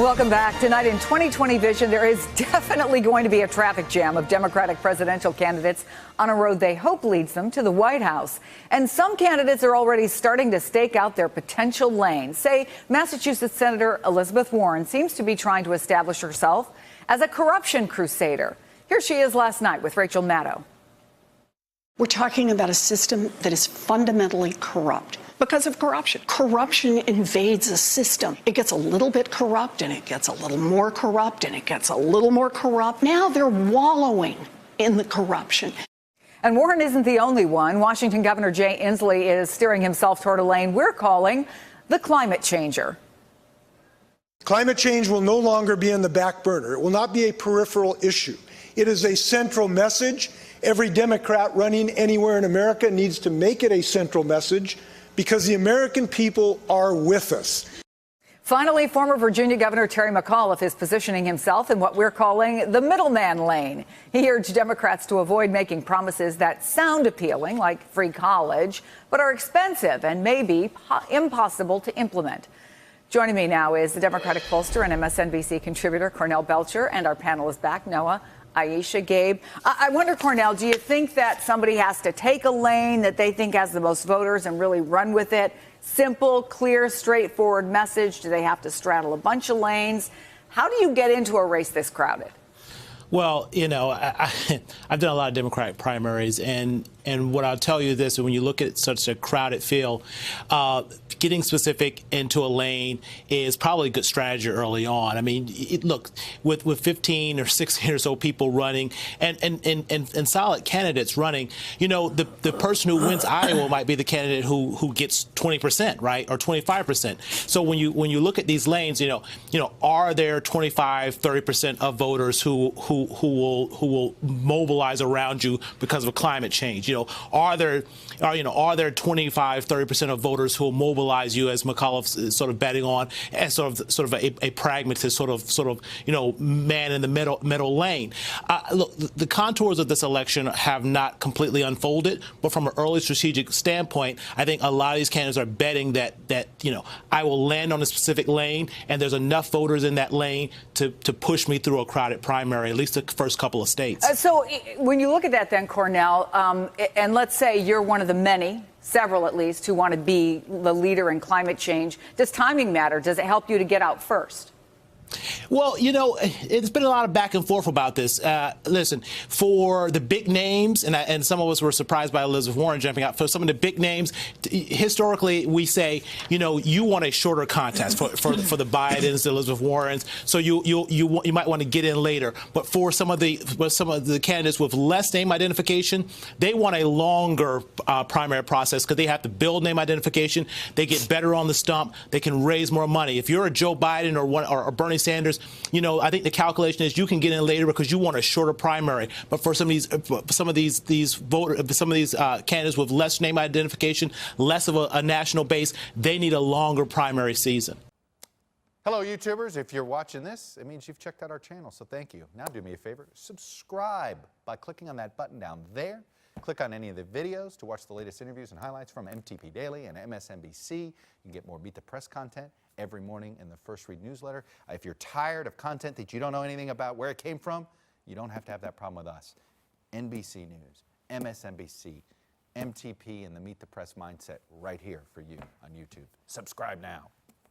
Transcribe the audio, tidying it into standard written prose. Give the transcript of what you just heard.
Welcome back. Tonight in 2020 Vision, there is definitely going to be a traffic jam of Democratic presidential candidates on a road they hope leads them to the White House. And some candidates are already starting to stake out their potential lane. Say, Massachusetts Senator Elizabeth Warren seems to be trying to establish herself as a corruption crusader. Here she is last night with Rachel Maddow. We're talking about a system that is fundamentally corrupt because of corruption. Corruption invades a system. It gets a little bit corrupt, and it gets a little more corrupt, and it gets a little more corrupt. Now they're wallowing in the corruption. And Warren isn't the only one. Washington Governor Jay Inslee is steering himself toward a lane we're calling the climate changer. Climate change will no longer be in the back burner. It will not be a peripheral issue. It is a central message. Every Democrat running anywhere in America needs to make it a central message because the American people are with us. Finally, former Virginia Governor Terry McAuliffe is positioning himself in what we're calling the middleman lane. He urged Democrats to avoid making promises that sound appealing, like free college, but are expensive and maybe impossible to implement. Joining me now is the Democratic pollster and MSNBC contributor Cornell Belcher, and our panel is back, Noah, Aisha, Gabe. I wonder, Cornell, do you think that somebody has to take a lane that they think has the most voters and really run with it? Simple, clear, straightforward message? Do they have to straddle a bunch of lanes? How do you get into a race this crowded? Well, you know, I've done a lot of Democratic primaries, and what I'll tell you this, when you look at such a crowded field, getting specific into a lane is probably a good strategy early on. I mean, look, with 15 or 16 or so people running and solid candidates running, you know, the person who wins Iowa might be the candidate who gets 20%, right, or 25%. So when you look at these lanes, you know, are there 25, 30% of voters who will mobilize around you because of climate change? You know, are there 25, 30% of voters who will mobilize you, as McAuliffe is sort of betting on, as sort of a pragmatist, sort of you know, man in the middle lane? Look, the contours of this election have not completely unfolded, but from an early strategic standpoint, I think a lot of these candidates are betting that you know, I will land on a specific lane, and there's enough voters in that lane to push me through a crowded primary, at least the first couple of states. So when you look at that then, Cornell, and let's say you're one of the many, several at least, who want to be the leader in climate change, does timing matter? Does it help you to get out first? Well, you know, it's been a lot of back and forth about this. Listen, for the big names, and some of us were surprised by Elizabeth Warren jumping out. For some of the big names, historically, we say, you know, you want a shorter contest for the Bidens, the Elizabeth Warrens. So you might want to get in later. But for some of the candidates with less name identification, they want a longer primary process because they have to build name identification. They get better on the stump. They can raise more money. If you're a Joe Biden or Bernie Sanders, you know, I think the calculation is you can get in later because you want a shorter primary. But for some of these candidates with less name identification, less of a national base, they need a longer primary season. Hello, YouTubers. If you're watching this, it means you've checked out our channel, so thank you. Now do me a favor, subscribe by clicking on that button down there. Click on any of the videos to watch the latest interviews and highlights from MTP Daily and MSNBC. You can get more Beat the Press content every morning in the First Read newsletter. If you're tired of content that you don't know anything about where it came from, you don't have to have that problem with us. NBC News, MSNBC, MTP, and the Meet the Press mindset right here for you on YouTube. Subscribe now.